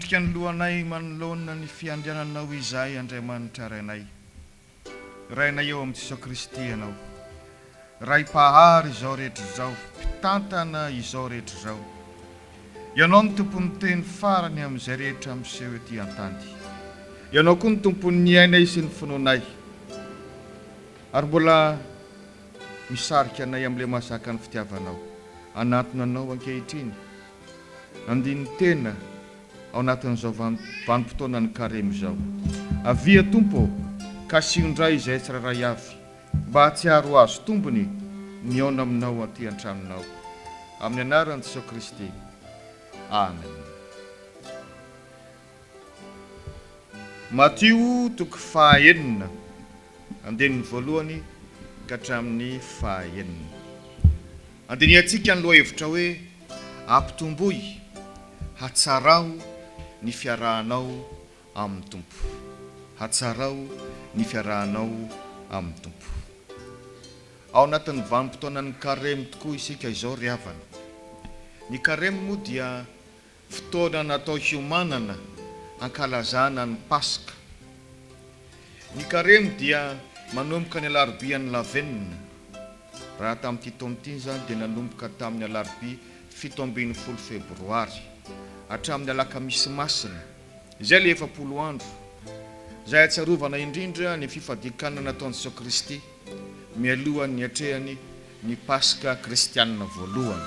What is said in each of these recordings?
Manondrika ny lohanay manoloana ny fiandriananao izay Andriamanitra rainay. Rainay eo amin'i Jesosy Kristy ianao. Ray-pahary izao rehetra izao, mpitantana izao rehetra izao. Ianao ny tompony teny farany amin'izay rehetra miseho ety an-tany. Ianao koa ny tompony ny ainay sy ny finoanay. Ary mbola misarika anay amin'ilay mahazaka ny fitiavanao. Anatona anao ankehitriny. Andiny tena ao anatin'izao vanim-potoana ny karemo izao. Avia tompo, ka siondray izay tsiraray avy, mba hatsiaro azo tombony miaona aminao aty an-tranonao. Amin'ny anaran'i Jesosy Kristy. Amen. Matio toko fahaenina, andinin'ny voalohany ka hatramin'ny fahaenina. Andiniantsika ny lohahevitra hoe ampitomboy hatsarao ny fiarahanao amin'ny tompo. Hatsarao ny fiarahanao amin'ny tompo. Ao anatin'ny vanim-potoana ny karemo tokoa isika izao ry havana. Ny karemo moa dia fotoana natao hiomanana ankalazana ny Paska. Ny karemo dia manomboka ny alarobia ny lavenina. Raha tamin'ity taona ity zany dia nanomboka tamin'ny alarobia 17 febroary hatramin'ny alakamisy masina, izay le 40 andro, izay atsarovana indrindra ny fifadikana nataon'i Jesosy Kristy mialohan'ny hatrehany ny Paska kristianina voalohany.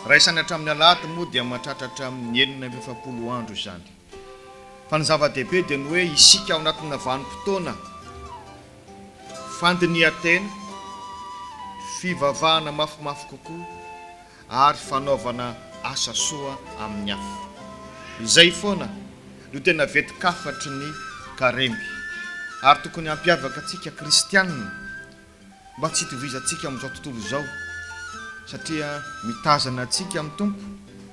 Raisany hatramin'ny alahady moa dia mahatratra hatramin'ny 9 andro izany. Fa ny zava-dehibe dia ny hoe isika ao anatina vanim-potoana fandinihan-tena, fivavahana mafimafy kokoa ary fanaovana asa soa amin'ny hafa. Izay foana no tena vetik'afatry ny karemy. Ary tokony hampiavaka antsika kristianina mba tsy hitovizantsika amin'izao tontolo izao, satria mitazana antsika amin'ny tompo.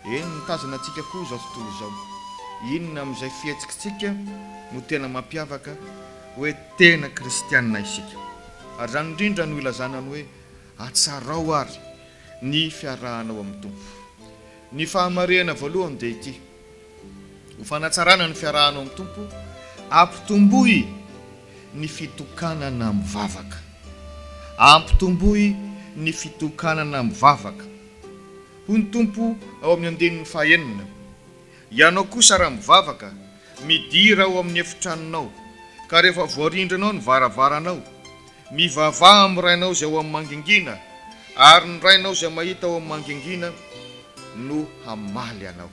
Mitazana antsika koa izao tontolo izao. Inona amin'izay fihetsikitsika no tena mampiavaka hoe tena kristianina isika. Ary zany indrindra no ilazana ny hoe hatsarao ary ny fiarahanao amin'ny tompo. Ny fahamarihana voalohany dia ity: ho fanatsarana ny fiarahanao amin'ny tompo, ampitomboy ny fitokanana mivavaka. Ampitomboy ny fitokanana mivavaka. Hoy ny tompo ao amin'ny andinin'ny fahaenina: ianao kosa raha mivavaka, midira ao amin'ny efitranonao, ka rehefa voarindranao ny varavaranao, mivavaha amin'ny rainao izay ao amin'ny mangingina, ary ny rainao izay mahita ao amin'ny mangingina no hamaly anao.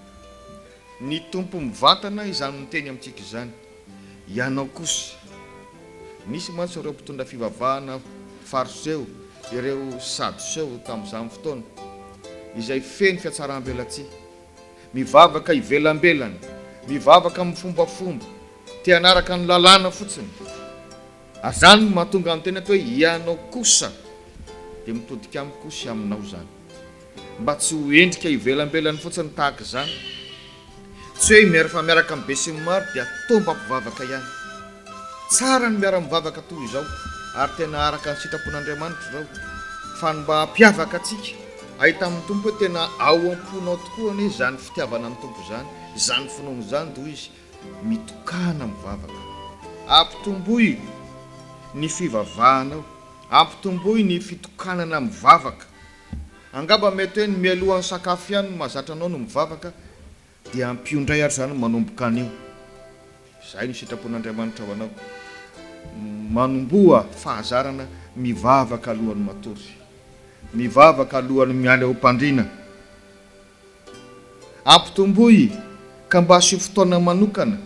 Ny tompo mivantana izany ny teny amintsika izany. Ianao kosa, nisy mantsy ireo mpitondra fivavahana fariseo, ireo sadoseo tamin'izany fotoana, izay feno fiatsaram-belatsia, mivavaka ivelambelany, mivavaka amin'ny fombafomba, te hanaraka ny lalàna fotsiny. Ary zany no mahatonga amin'ny tena hoe ianao kosa dia mitodika amiko kosa aminao zany, mba tsy ho endrika ivelambelany fotsiny tahaka izany. Tsy hoe miara-miaraka amin'ny be sy ny maro dia tomba mpivavaka ihany. Tsara ny miara-mivavaka toy izao, ary tena araka ny sitrapon'Andriamanitra izao. Fa ny mba hampiavaka antsika ahita amin'ny tompo hoe tena ao am-ponao tokoa anie izany fitiavana ny tompo izany, izany finoana izany, toy izy mitokana mivavaka. Ampitomboy ny fivavahanao, ampitomboy ny fitokanana mivavaka. Angamba mety hoe ny mialohan'ny sakafo ihany no mahazatra anao no mivavaka, dia ampiondray ary zany manomboka an'io. Izay ny sitrapon'Andriamanitra ho anao. Manomboa fahazarana mivavaka alohan'ny matory, mivavaka alohan'ny miala ao mpandrina. Ampitomboy ka mba asio fotoana manokana,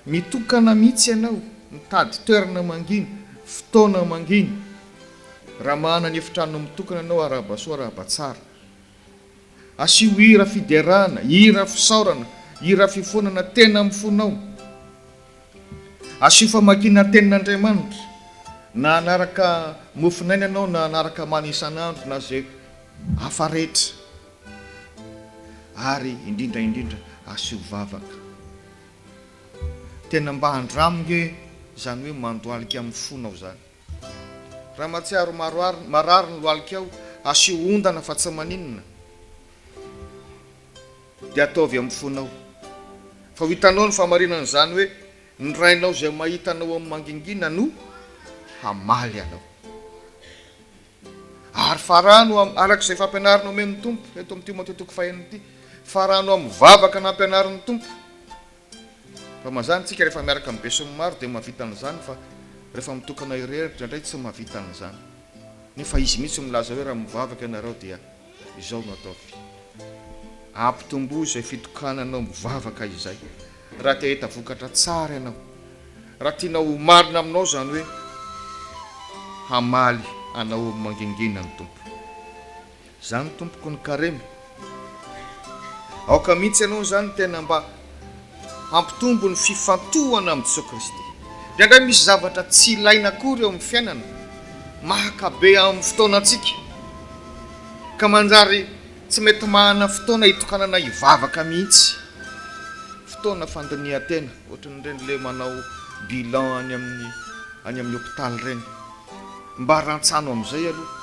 mitokana mihitsy ianao, mitady toerana mangina, fotoana mangina. Raha mahana ny efitrano mitokana ianao arabasoa arabatsara. Asio hira fiderana, hira fisaorana, hira fifonana tena mifonao. Asio famakina tenin'Andriamanitra, na anaraka mofinaina ianao, na anaraka manisan'andro, na zay hafa rehetra. Ary indrindra asio vavaka. Tena mba handramige zany hoe mandoalika amin'ny fonao zany. Raha matsiaro marary ny loalika ao, asio ondana fa tsy maninona. Dia ataovy amin'ny fonao. fa ho hitanao ny famarinan'izany hoe ny rainao zay mahitanao amin'ny mangingina no hamaly anao ary farano arak'izay fampianarinao me ny tompo eto amin'ity matotoko faheniny ity farano amin'ny vavaka nampianarin'ny tompo fa mazany tsika rehefa miaraka amin'ny besony maro dia mahavitan'izany fa rehefa mitokana ireritra indray tsy mahavitan'izany nefa izy mihitsy milaza hoe raha mivavaka ianareo dia izao no ataovy ampitombo izay fitokananao mivavaka izay raha te hita vokatra tsara ianao raha tianao marina aminao zany hoe hamaly anao mangingina ny tompo zany tompoko ny karemy aoka mihitsy ianao zany tena mba hampitombo ny fifantohana amin'ny Jesosy Kristy indray misy zavatra tsy ilaina akory eo amin'ny fiainana mahakabe amin'ny fotoanantsika ka manjary tsy mety mahana fotoana hitokanana hivavaka mihitsy fotoana fandinihan-tena ohatran'ireny le manao bilan any amin'ny hôpitaly reny mba rantsano amin'izay aloha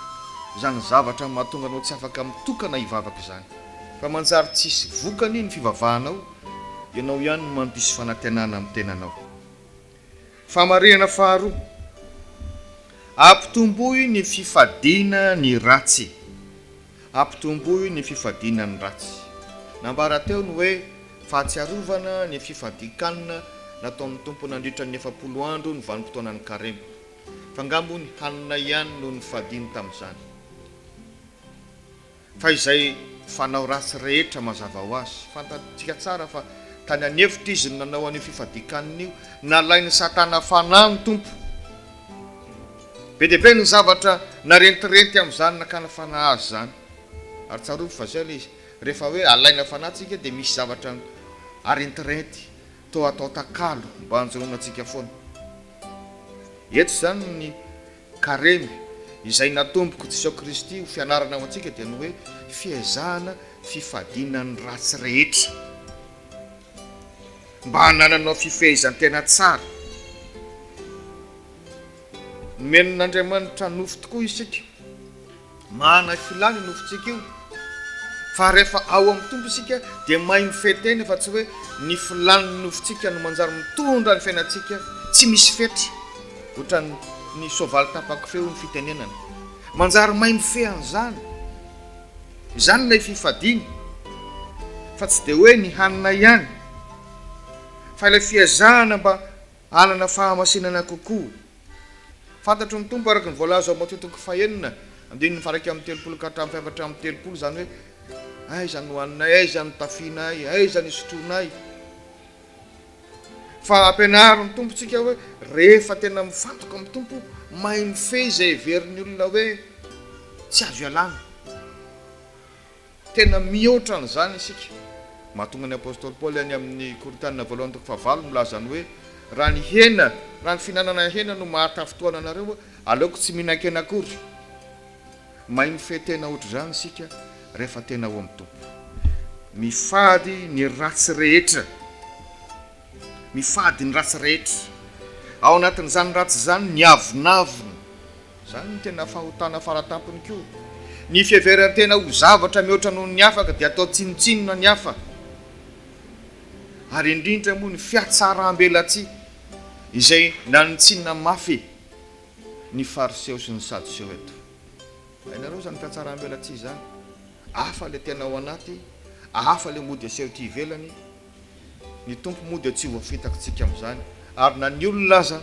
zany zavatra mahatonga anao tsy afaka mitokana hivavaka izany fa manjary tsisy vokany ny fivavahanao ianao ihany no mandisy fanantenana amin'ny tenanao famarihana faharoa ampitomboy ny fifadiana ny ratsy ampitomboy ny fifadiana ny ratsy nambara teo ny hoe fahatsiarovana ny fifadikanina nataon'ny tompo nandritra ny 70 andro ny vanim-potoana ny karemy fangambo ny hanina ihany no ny fadiny tamin'izany fa izay fanao ratsy rehetra mazava ho azy fantatsika tsara fa tany anevitra izy ny nanao an'io fifadikanina io nalainy satana fanahy ny tompo be dia be ny zavatra narentirenty amin'izany nakana fanahy azy zany ary tsarovy fa zay le izy rehefa hoe alaina fanahytsika dia misy zavatra arentirenty to atao takalo mba anjoroana antsika foana eto zany ny karemy izay natomboko Jesosy Kristy ho fianarana ao antsika dia ny hoe fiezahana fifadinany ratsy rehetra mba hanananao fifehezan-tena tsara menon'Andriamanitra nofo tokoa isika mahana filany nofotsika io fa rehefa ao amin'ny tompo isika dia mahay mifeteny fa tsy hoe ny filany nofotsika no manjary mitondra ny fiainantsika tsy misy fetra ohatra ny soavaly tapako feo ny fitenenana manjary mahay mifehan'izany izany lay fifadiny fa tsy dia hoe ny hanina ihany fa ilay fiezahana mba hanana fahamasinana kokoa fantatro ny tompo araka ny voalaza ao matotoko fahenina andiny faraka amin'ny 30 ka hatramin'ny 730 zany hoe aiza no haninay aiza ny tafianay aiza ny sotroanay fa ampianaro ny tompontsika hoe rehefa tena mifantoka amin'ny tompo mahay mifehy izay heveriny olona hoe tsy azo ialana tena mihoatra n'izany isika mahatonga ny apôstôly Paoly any amin'ny Korintianina voalohany toko fahavalo milazany hoe raha ny hena raha ny finanana hena no mahatafotoana anareo aleoko tsy mihinan-kena akory mahay mifehy tena ohatra zany isika rehefa tena ao amin'ny tompo mifady ny ratsy rehetra mifady ny ratsy rehetra ao anatin'izany ratsy zany ny avinavina zany ny tena fahotana faratampony koa ny fiheverantena ho zavatra mihoatra noho ny afaka dia atao tsinotsinona ny hafa ary indrindra moa ny fiatsarambelatsy izay nanitsinina mafy ny fariseo sy ny sadoseo eto hainareo zany fiatsarambelatsy zany hafa le tena ao anaty hafa le mody aseho ty ivelany ny tompo mody tsy voafitakontsika amin'izany ary na ny olona aza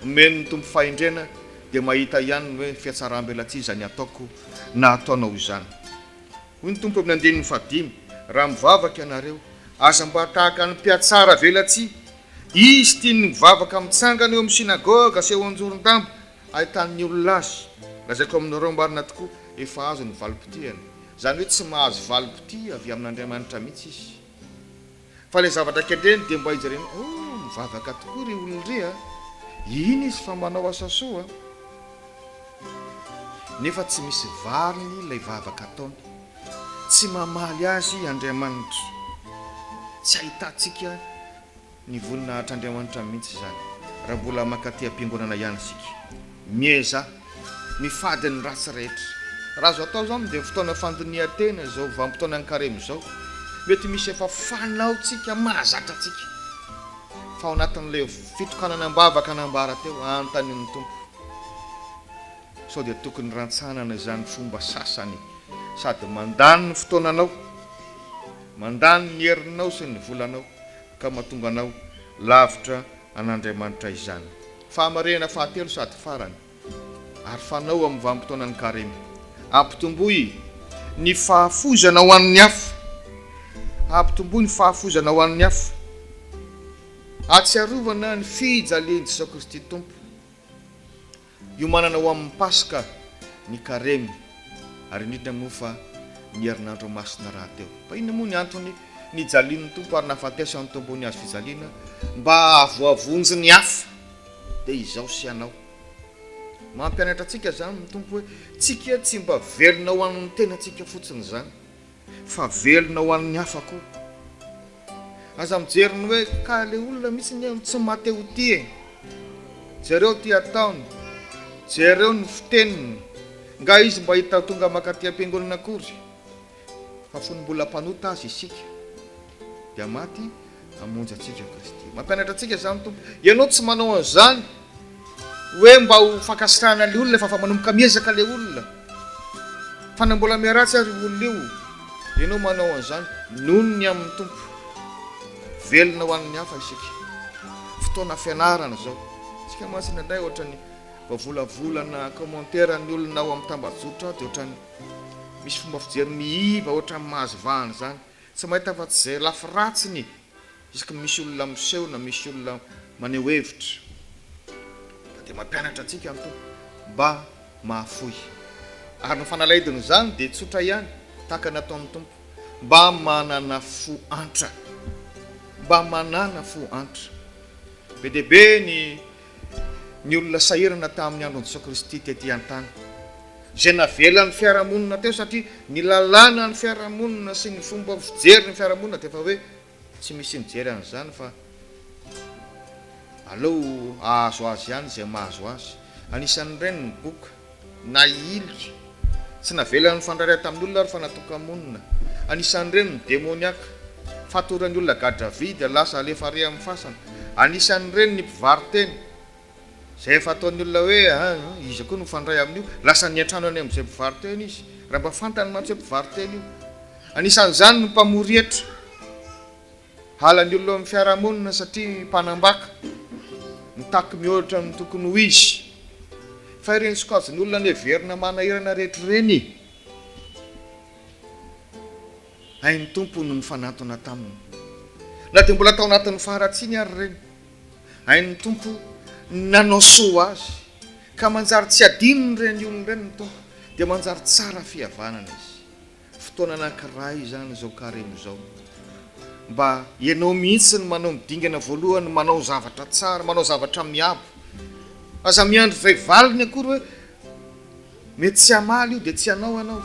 meno ny tompo fahendrena dia mahita ihany hoe fiatsarambelatsy zany ataoko na ataonao izany hoy ny tompo amin'ny andininy 5 raha mivavaka ianareo aza mba tahaka ny mpiatsara velatsy izy tia ny mivavaka mitsangana eo amin'ny sinagoga sy eo anjoron-dambo ahitany olona azy lazaiko aminareo marina tokoa efa azo ny valim-potiany zany hoe tsy mahazo valim-poti avy amin'Andriamanitra mihitsy izy fa le zavatra kendreny dia mba ijerena mivavaka tokoa ry olon-drea iny izy fa manao asa soa nefa tsy misy variny ilay vavaka ataony tsy mamaly azy Andriamanitra tsy ahitantsika ny voninahitr'Andriamanitra mihitsy zany raha mbola makaty am-piangonana ihany sika mieza mifady ny ratsy rehetra raha azo atao zany dia fotoana fandinihan-tena zao vanim-potoana ny karemy zao mety misy efa fanaotsika mahazatra tsika fa ao anatin'le fitokanana ambavaka anambara teo antaniny tompo sao dia tokony rantsanana izany fomba sasany sady mandany ny fotoananao mandany ny herinao sy ny volanao ka mahatonga anao lavitra an'Andriamanitra izany. Fahamarena fahatelo sady farany ary fanao amin'ny vanim-potoanany karemy ampitomboy ny fahafozana ho an'ny hafa ampitomboy ny fahafozana ho an'ny hafa atsiarovana ny fijalian'i Jesosy Kristy tompo io manana ho amin'ny Pasika ny karemy ary indrindra moa fa ny herinandro masina raha teo. Fa inona moa ny antony ny jalian'ny tompo ary nahafatesa ny tombony azy fijaliana mba avoavonjy ny hafa dia izao sy anao mampianatra antsika zany ny tompo hoe tsika tsy mba velona ho an'ny tenantsika fotsiny zany fa velona ho an'ny hafa koa. Aza mijery ny hoe ka le olona mihitsy ny tsy mateo ty jereo ty ataony jereo ny fiteniny nga izy mba hita tonga makaty am-piangonana akory fa fony mbola mpanota azy isika dia maty amonjy atsika Kristy. Mampianatra atsika zany tompo ianao tsy manao an'izany hoe mba ho fankasitrahana le olona fa manomboka miezaka le olona fa na mbola miaratsy ary olona io ianao manao an'izany nonony amin'ny tompo velona ho an'ny hafa isika fotoana fianarana zao tsika masina indray ohatrany vavolavolana commentaire ny olona ao amin'ny tambazotra dia ohatrany misy fomba fijery miiva ohatrany mahazovahana zany tsy mahita fa tsy zay lafiratsiny isaky misy olona miseho na misy olona maneho hevitra dia mampianatra antsika amin'ny tompo mba mahafoy ary ny fanalaidiny zany dia tsotra ihany tahaka nataon'ny tompo mba manana fo antra mba manana fo antra be dia be ny olona sahirana tamin'ny andron'i Jesosy Kristy tety an-tany zay navelany fiarahamonina teo satria ny lalàna ny fiarahamonina sy ny fomba fijery ny fiarahamonina dia efa hoe tsy misy mijery an'izany fa aleo ahazo azy ihany zay mahazo azy. Anisan'ireny ny boka na ilika tsy navelany fandraria tamin'ny olona ary fa natoka-monina. Anisan'ireny ny demoniaka fatoran'ny olona David lasa alefa ary amin'ny fasana. Anisan'ireny ny mpivariteny zay efa ataon'ny olona hoe izy koa no fandray amin'io lasa ny an-trano any amin'izay mpivariteny izy raha mba fantany mantsy hoe mpivariteny io. Anisan'izany ny mpamorietra halan'ny olona amin'ny fiarahamonina satria mpanambaka mitaky mihoatra amin'ny tokony ho izy fa ireny sokajiny olona ny heverina manahirana rehetra ireny hain'ny tompo no mifanatona taminy na dia mbola tao anatin'ny faharatsiny ary ireny hain'ny tompo nanao soa azy ka manjary tsy adinony ireny olona ireny ny tompo dia manjary tsara fihavanana izy. Fotoana anankiray zany zao karemy zao mba ianao mihitsy ny manao midingana voalohany manao zavatra tsara manao zavatra miabo aza miandry vaivaliny akory hoe mety tsy hamaly io dia tsy hanao ianao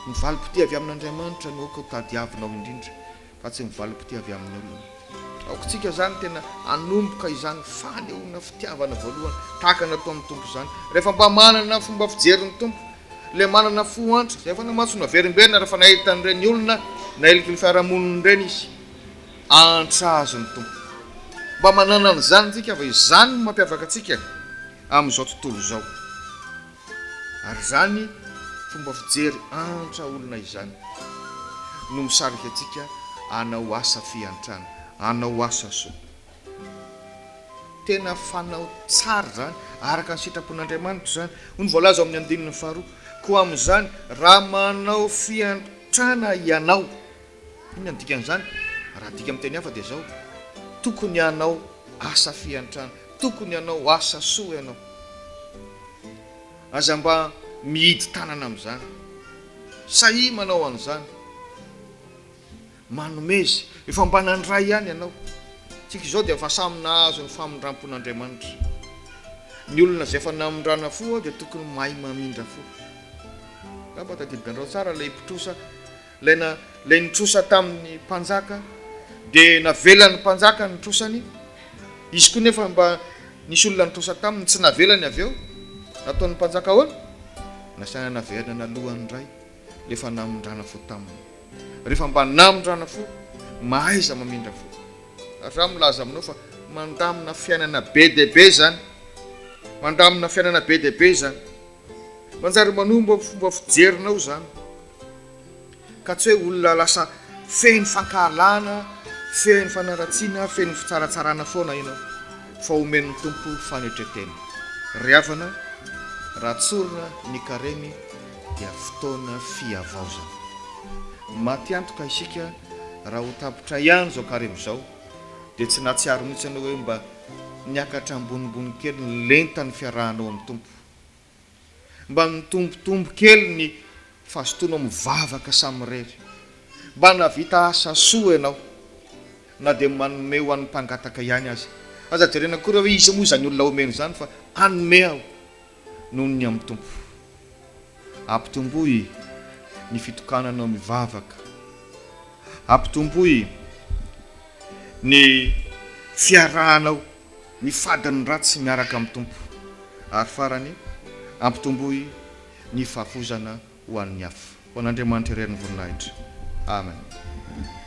mivalim-potia avy amin'Andriamanitra no ko tadiavinao indrindra fa tsy mivalim-potia avy amin'ny olona. Aoko tsika zany tena anomboka izany fanehoana fitiavana voalohany tahaka nataon'ny tompo zany rehefa mba manana fomba fijeryn'ny tompo le manana fo antra zay efa namatsona verimberina rehefa nahitan'ireny olona na eliky ny fiarahamoniny ireny izy antra azy ny tompo mba manana an'izany tsika fa izany no mampiavaka atsika amin'izao tontolo izao ary zany fomba fijery antra olona izany no misarika atsika anao asa fiantrana anao asa soa tena fanao tsara zany araka ny sitrapon'Andriamanitra zany hoy ny voalaza amin'ny andininy faharoa koa amin'izany raha manao fiantrana ianao iny andikan'izany raha dika amin'ny teny hafa dia zao tokony ianao asa fiantrana tokony ianao asa soa ianao aza mba mihidy tanana amin'izany sahi manao an'izany manomezy efa mba nandray ihany ianao tsika izao dia efa samy nahazo ny famindram-pon'Andriamanitra ny olona zay efa namindrana fo dia tokony mahay mamindra fo ngamba tadidinandrao tsara lay mpitrosa lay nitrosa tamin'ny mpanjaka dia navelany mpanjaka ny trosany izy koa nefa mba nisy olona nitrosa taminy tsy navelany avy eo nataon'ny mpanjaka ahoana nasana naverina nalohany ray rehefa namindrana fo taminy rehefa mba namindrana fo mahaiza mamindra fo raha milaza aminao fa mandamina fiainana be dehibe zany, mandamina fiainana be dehibe zany, manjary manomba fomba fijerinao zany, ka tsy hoe olona lasa feno fankahalana, feno fanaratsiana, feno fitsaratsarana foana ianao, fa omen'ny tompo fanetretena. Ry havana, raha tsorina ny karemy dia fotoana fiavaozana. Maty antoka isika raha ho tapitra ihany zao karemy zao, dia tsy nahatsiaro mihitsy anao hoe mba niakatra ambonimbony kely ny lentany fiarahanao amin'ny tompo, mba nitombotombo kely ny fahasotonao mivavaka samy rery, mba navita asa soa ianao, na dia manome ho an'ny mpangataka ihany azy. Aza jerena koa hoe isa moa zany olona omeny zany, fa anome aho noho ny amin'ny tompo. Ampitomboy ny fitokananao mivavaka, ampitomboy ny fiarahanao mifadany ratsy miaraka amin'ny tompo, ary farany ampitomboy ny fahafozana ho an'ny hafa. Ho an'Andriamanitra irery ny voninahitra. Amen.